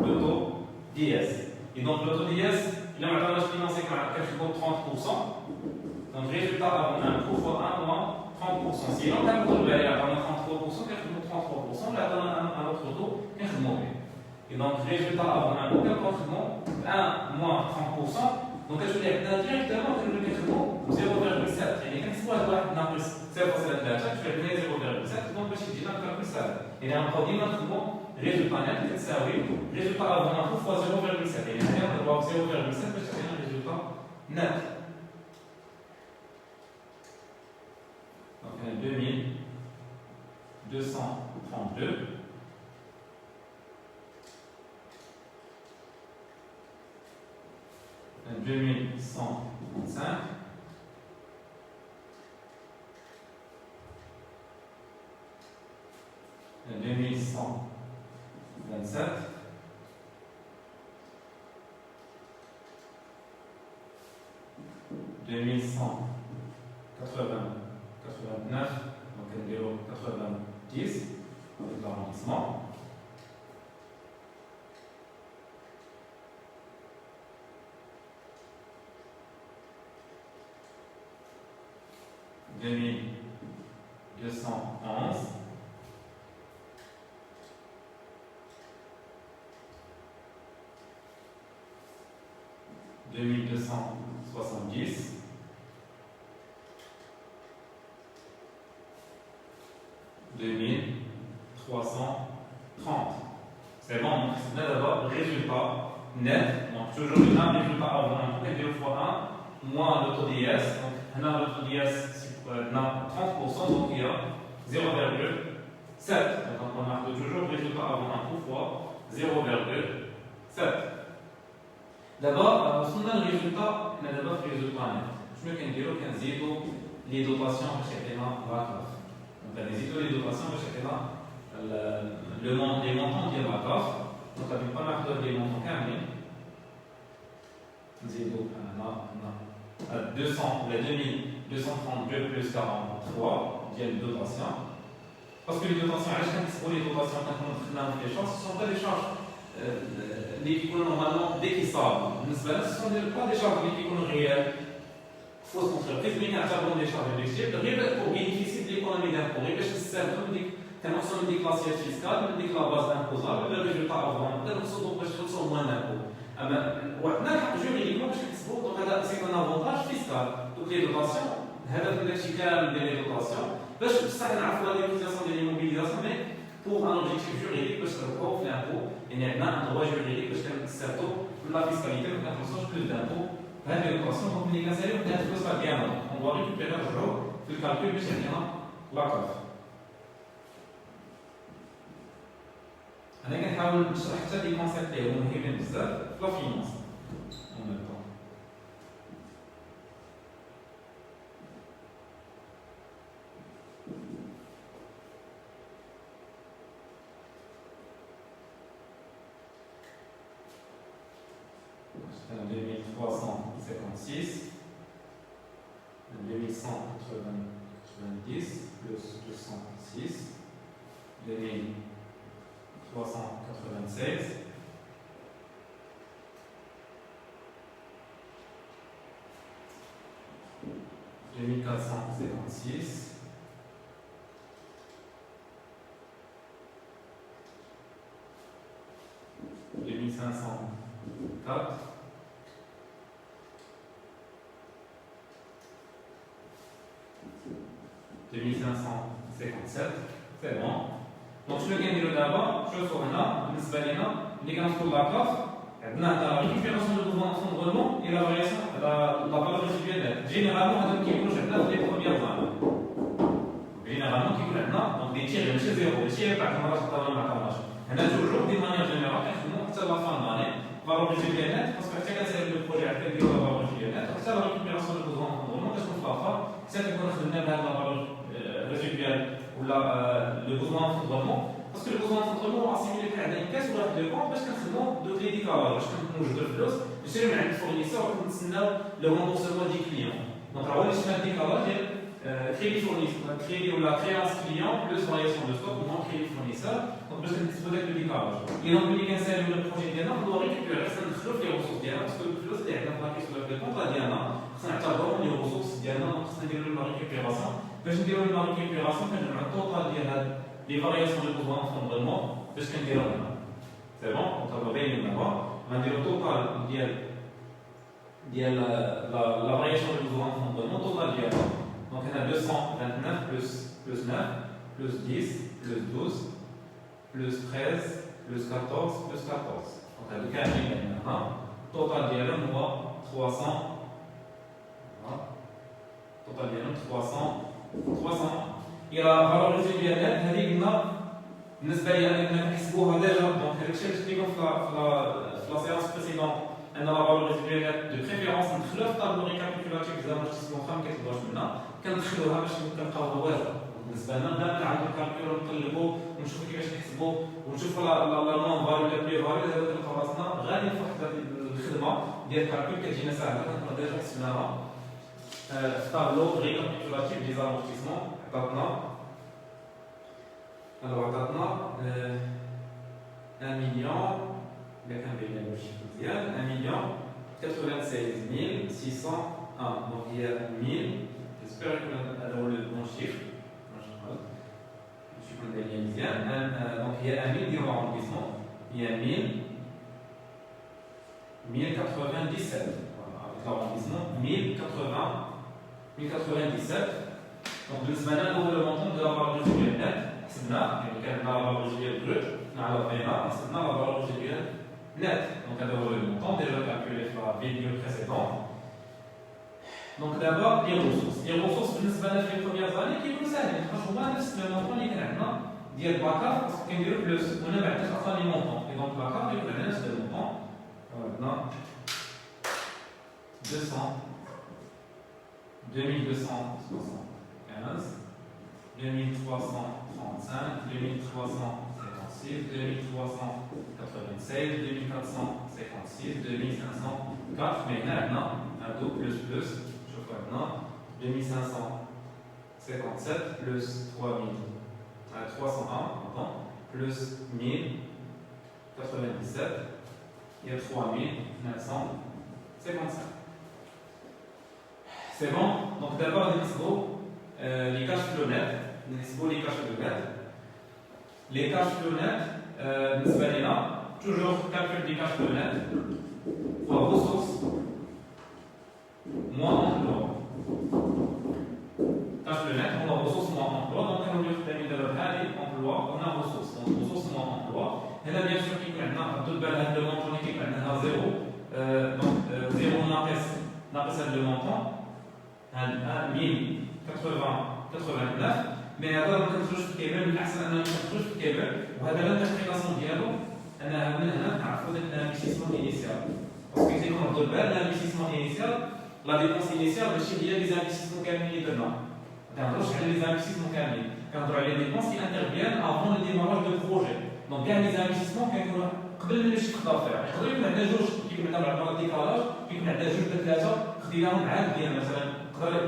Speaker 1: le taux d'IS et donc le taux d'IS il a maintenant financé quelque 30%. Donc résultat avant impôt fois 1 moins 30%. Si l'on a un taux de 33%, quelque 33%, là on a un autre taux, quelque mauvais. Et donc résultat avant impôt, quelque 1 moins 30%, donc je veux dire directement que le quelque 0,7. Et quand soit droit n'a plus 0,7 là, je vais donner 0,7, donc je dis dans le calcul ça. Et là on produit notre résultat net, ça oui, résultat avant impôt fois 0,7. Et là on doit 0,7 parce que c'est un résultat net. Donc 2232 2135 2135 2127, 2189, donc on dit 90 avec l'arrondissement. 2211, 2270, 2330. C'est bon, donc c'est d'abord le résultat net, donc toujours le même résultat avant, donc 2 fois 1 moins l'auto-DS, donc on a l'auto-DS 30%, donc il y a 0,7. Donc on marque toujours le résultat avant 1 fois 0,7. D'abord, on a le résultat, on a d'abord le résultat net. Je me dis que les dotations de chacun va Donc on a les dotations de chacun les montants de la carte. Donc on a pas marqué les montants carrés. À 200, les 2232 plus 43, il y a une dotation. Parce que les dotations, pour les dotations, quand on a les charges, ce ne sont pas des charges qui sont normalement déquissables. Ce ne sont pas des charges qui sont réelles. Fausses entreprises, mais qui ont des charges électriques. Pour bénéficier de l'économie d'impôt, il y a des déclarations fiscales, des la base imposable, le résultat avant, le moins d'impôt. Juridiquement, c'est un avantage fiscal. Donc les dotations, les dotations, ça n'a pas l'utilisation de l'immobilisation, mais pour un objectif juridique, parce que le l'impôt, il y a un droit juridique, parce que la fiscalité, donc on change plus d'impôts, les dotations, donc les canceller, on doit récupérer toujours le calcul de chacun la carte. أنا كنحاول نشرح حتى دي كونسيبت اللي هما مهمين بزاف في لا فينانس en même temps. C'est en 2356, 2190 plus 206, 2396, 2456, 2504, 2557, c'est bon. Donc je vais dire d'abord, je vais faire là, les grands pour la carte, la récupération de mouvement de rendement et la variation, la valeur résiduelle nette. Généralement, on a qui bouge les premières années. Généralement, qui bouge donc des tirs, même chez zéro, les tirs, par exemple, on a toujours des manières générales, à la fin de l'année, valeur résiduelle nette, parce que chacun sait le projet avec la valeur résiduelle nette, donc ça, la récupération de mouvement de rendement, qu'est-ce qu'on va faire? C'est qu'on a la valeur résiduelle ou le besoin de rendement. Parce que le besoin de rendement est assimilé à une caisse ou à deux comptes parce qu'on de crédit carré. Je كنوجد الفلوس نشري من عند الفورنيسور ونتسناو لو ريمبورسمون دي كليون. دونك راه هو اللي شفنا الديكالار ديال crédit fournisseur, crédit ou la créance client plus variation de stock ou non crédit fournisseur. Donc باش نحسبوا داك le décalage. Et donc ملي كنساليو le projet ديالنا on doit récupérer خصنا ندخلو في les ressources ديالنا parce que الفلوس اللي عندنا باقي sur le compte ديالنا خصنا نعتبروهم les ressources ديالنا donc خصنا نديرو la récupération. باش نديرو la récupération كنجمعوا التوتال ديال هاد les variations de besoin de rendement de ce qu'on dit là. C'est bon? On va bien d'abord. On va dire le total de la variation de besoin de rendement total d'hier. Donc on a 229 plus 9, plus 10, plus 12, plus 13, plus 14, plus 14. Donc on a 4 maintenant. Total d'hier, on voit 300. Total d'hier, 300. Et la valeur résiduelle nette, هذه قلنا بالنسبة لي أنا كنحسبوها ديجا دونك هذاك الشيء اللي شفت لكم في لا séance précédente أن la valeur résiduelle nette de préférence ندخلوها في الطابلو ريكابيتولاتيف زعما باش تسمعوا ما كتبغاوش منا كندخلوها باش كنلقاوها واجدة بالنسبه لنا بدا نعاودو الكالكول ونقلبو ونشوفو كيفاش نحسبو ونشوفو لا نون فاليو لا بلي فاليو دابا تلقاو راسنا غادي في واحد الخدمه ديال الكالكول كتجينا ساهله كنكونو ديجا حسبناها في طابلو ريكابيتولاتيف دي زامورتيسمون عطاتنا عطاتنا 1 مليون إذا كان بين الشيء مزيان 1 مليون 96,601 donc il y a 1000 j'espère que هذا هو البون شيفر je suis مزيان donc il y a 1000 ديال l'arrondissement il y a 1097 voilà avec l'arrondissement 1097 donc بالنسبه لنا هو le montant de la valeur résiduelle nette حسبنا يعني كان la valeur résiduelle brute نعرفنا حسبنا la valeur résiduelle net. Donc, on a le montant déjà calculé sur la vidéo précédente. Donc, d'abord, les ressources. Les ressources, pour les premières années, qui vous savez, franchement, c'est le montant qui est maintenant, dire le backup, parce qu'on dit plus, on a maintenant les montants. Et donc, le backup, c'est le montant. Maintenant, 200, 2275, 2335, 2356, 2396, 2456, 2504, mais maintenant, un dos plus, je crois maintenant, 2557 plus 301, plus 1097, il y a 3955. C'est bon? Donc d'abord, les cash flow net. Les cash flow net. Les cash flow net, toujours calcul des cash flow net, fois ressources, moins emploi. Cash flow net, on a ressources moins emploi, donc on a emploi, on a ressources, donc ressources moins emploi. Et là, bien sûr, il y a deux balles de montant qui est à 0, donc 0 n'appelle ça de montant, 1089. Mais هذا ما كنخرجش في الكبير من الاحسن اننا نخرج في الكبير وهذا لا تكليفاسيون ديالو انها من هنا نعرفوا داك الانفستيسمون انيسيال باسكو كيكون نردوا البال الانفستيسمون انيسيال لا ديبونس انيسيال ماشي هي لي زانفستيسمون كاملين اللي درنا ما كنهضروش على لي زانفستيسمون كاملين كنهضروا على لي ديبونس كي انترفيان افون لو ديماراج دو بروجي دونك كاع لي زانفستيسمون كيكونوا قبل من الشيء دافير يقدر يكون عندنا جوج كيكون عندنا بعض الديكالاج كيكون عندنا جوج ولا ثلاثه خديناهم عام ديال مثلا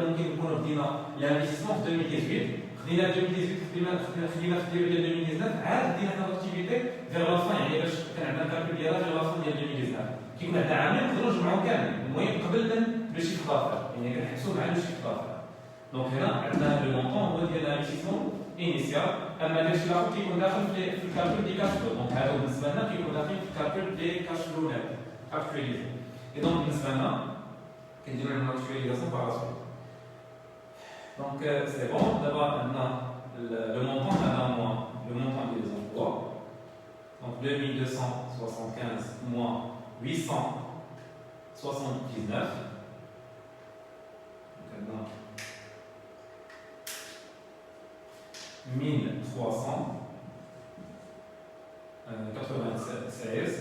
Speaker 1: ممكن نكونوا بدينا الانفستيسمون في 2018 خدينا 2018 خدينا في الدير ديال 2019 عاد دينا حنا لاكتيفيتي فيغ لا فان يعني باش كان عندنا الكالكول ديالها فيغ لا فان ديال 2019 كيكون عندنا عامين نقدروا نجمعوا كامل المهم قبل من لو شيف دافير يعني كنحسوا مع لو شيف دافير دونك هنا عندنا لو مونطون هو ديال الانفستيسمون انيسيال اما داك الشيء الاخر كيكون داخل في الكالكول دي كاش فلو دونك هذا بالنسبه لنا كيكون داخل في الكالكول دي كاش فلو نت اكتواليزي اي دونك بالنسبه لنا كنديروا لهم اكتواليزاسيون بار لا donc c'est bon, d'abord maintenant le montant moins le montant des emplois. Donc 2275 moins 879. Donc maintenant 1300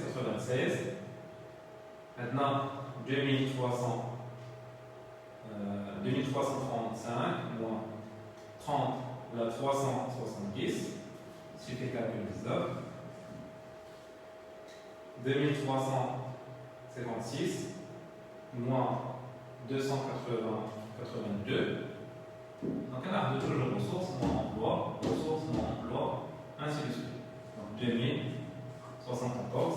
Speaker 1: 96. Maintenant 2335 moins 30 la 370, suffit calcul 19. 2356 moins 282. Donc on a toujours ressources, moins emploi, ainsi de suite. Donc 2074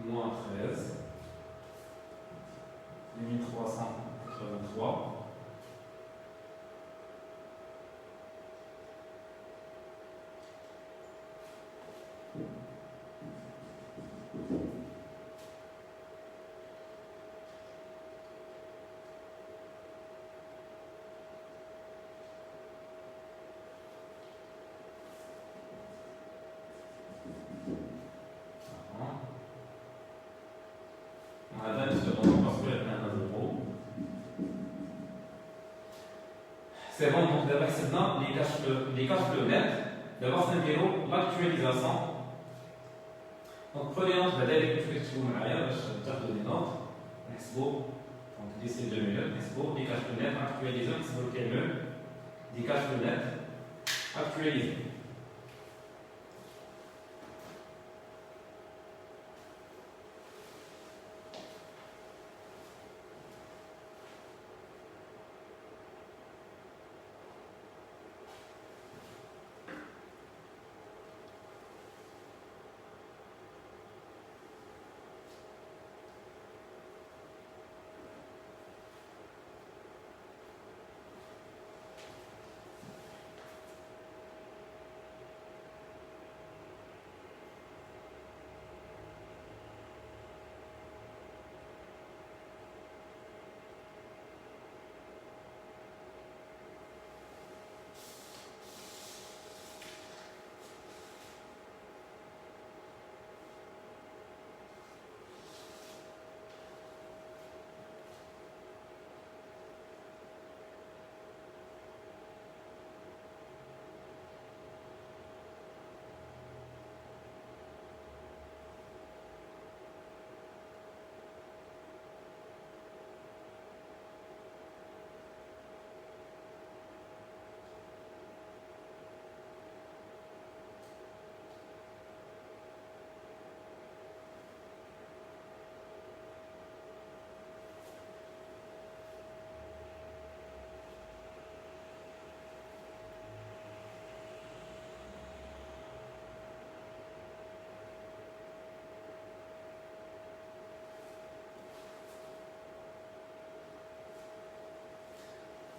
Speaker 1: moins 13. 2383 C'est bon, donc d'abord c'est maintenant les cash flow net. D'abord c'est l'actualisation. Donc prenez note, بدل كيف تكتبوا معايا باش تاخذوا لي نوت نحسبوا Donc d'ici 2 minutes, dispo, des cash net actualisés, c'est pour quel des cash net actualisés.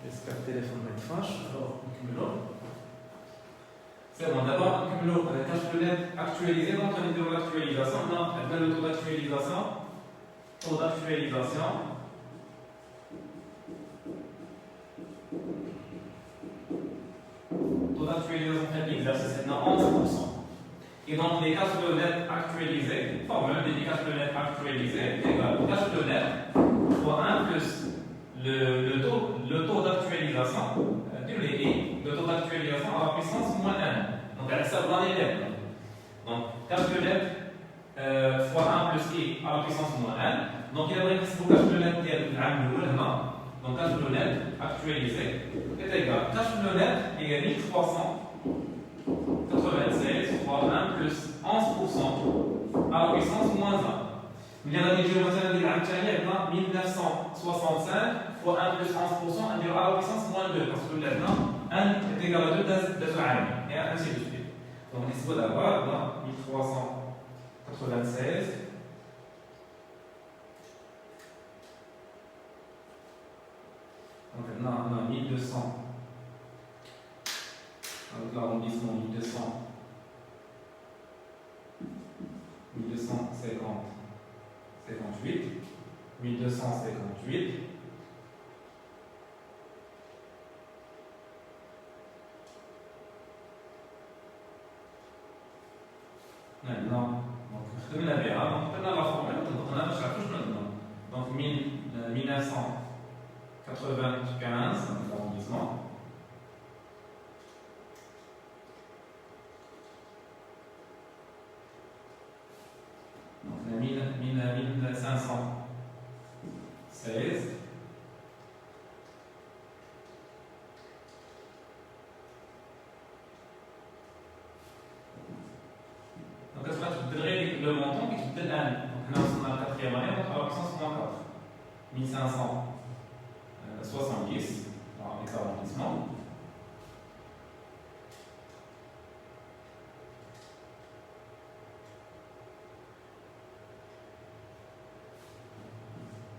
Speaker 1: J'espère que le téléphone va être franche. Alors, c'est bon, d'abord, cash flow net actualisé, donc on est dans l'actualisation. On a le taux d'actualisation. Taux d'actualisation. Taux d'actualisation fait l'exercice, c'est 11%. Et donc, les cash flow net actualisés, formule des cash flow net actualisés, égale au cash flow net fois 1 plus le taux d'actualisation, le taux d'actualisation à la puissance moins 1. Donc, elle s'appelle dans les lettres. Donc, cash flow net fois 1 plus i à la puissance moins 1. Donc, il y a un cash flow net qui est donc cash flow net actualisé est égal. Cash flow net égale 1396 fois 1 plus 11% à la puissance moins 1. Il y a la division de 1965 fois 1 plus 11%, on dira à la puissance moins 2, parce que maintenant, 1 est égal à 2 et ainsi de suite. Donc, on va d'avoir 1396. Donc, maintenant, on a 1200. Avec l'arrondissement 1250. 58, 1258, maintenant, donc, on a la formule, donc on a donc 1995, l'arrondissement. Donc, on a 1516. Donc, est-ce que tu donnerais le montant qui te donne 1? Donc, là, on a la quatrième année, donc à la puissance moins 4. 1570, alors avec l'arrondissement.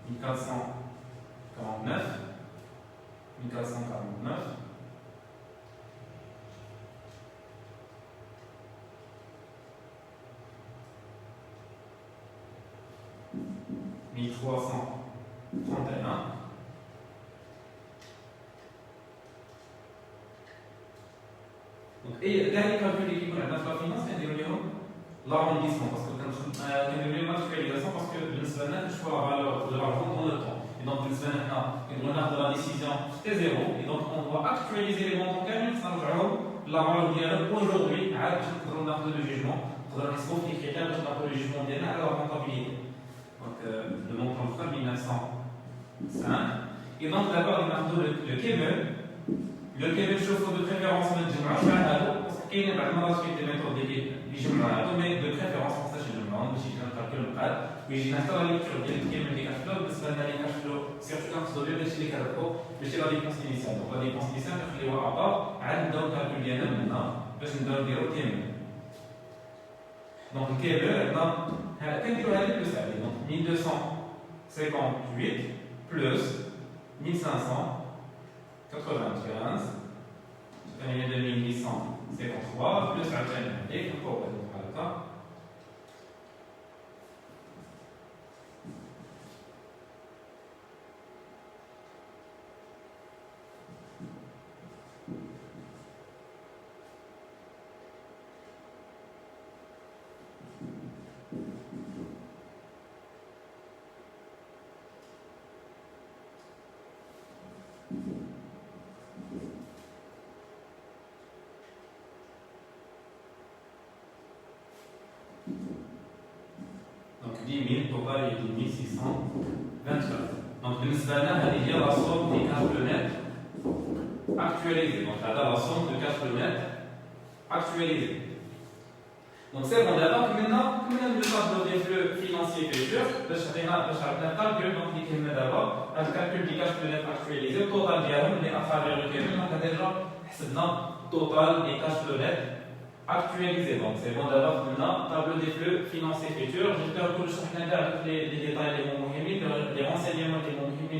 Speaker 1: « 1449, 1449, 1331, et dernier calcul qui pour la finance, c'est l'arrondissement, parce que quand je l'actualisation, parce que je choisis la valeur de l'argent dans le temps. Et donc, on regarde la décision T0, et donc on doit actualiser les montants camions, ça nous donne la valeur aujourd'hui, à le jugement, pour les critères de le jugement à la rentabilité. Donc, le montant total 1995. 5. Et donc d'abord on a le كامل شوفوا de préférence ما تجمعوش مع هادو باسكو كاينين بعض المرات في دي ميثود اللي يجمعوا هادو مي دو بريفيرونس ما خصناش نجمعوهم باش يجينا الكالكول مقاد ويجينا حتى لا ليكتور ديال الكامل اللي كنحلو بالنسبه لنا اللي كنحلو سيرتو كنقصدو بها داكشي اللي كنربحو ماشي لا ديبونس انيسيال دونك لا ديبونس انيسيال كنخليوها ابار عاد نبداو الكالكول ديالنا من هنا باش نبداو نديرو الكامل دونك الكامل عندنا كنديرو هذه بلوس هذه دونك 1258 بلوس 1595 ثانية 2853 بلس عاوتاني هذيك نقولو بحال هكا donc 10 000 total est 1624 donc بالنسبة لنا هذه هي la somme des cash flow net actualisé donc هذا la somme de cash flow net actualisé donc c'est bon d'abord كملنا le tableau des flux financiers futurs باش عرفنا الكالكول donc اللي كاين دابا هذا الكالكول دي cash flow net actualisé التوتال ديالهم اللي افاريغ لو كامل دونك ديجا حسبنا التوتال دي cash flow net actualisé. Donc c'est bon d'avoir maintenant tableau des flux financiers futurs. J'espère que je suis avec les détails les renseignements les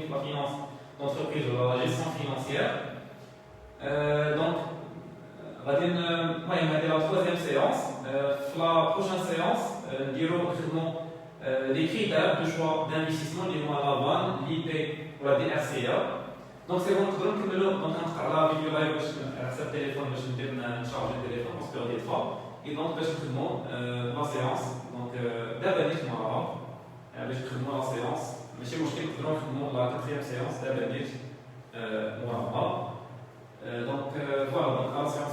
Speaker 1: de la finance d'entreprise ou de la gestion financière. Donc, on va dire la troisième séance. La prochaine séance, nous dirons des critères de choix d'investissement liés à la VAN, l'IP ou la DRCA. Donc c'est bon, donc on a la vidéo live sur le téléphone, je vais charger le téléphone parce que des fois. Et donc je vous demande la séance. Donc d'abord je vous demande la séance. Mais chez moi je vous demande la quatrième séance d'abord donc voilà, donc à la séance.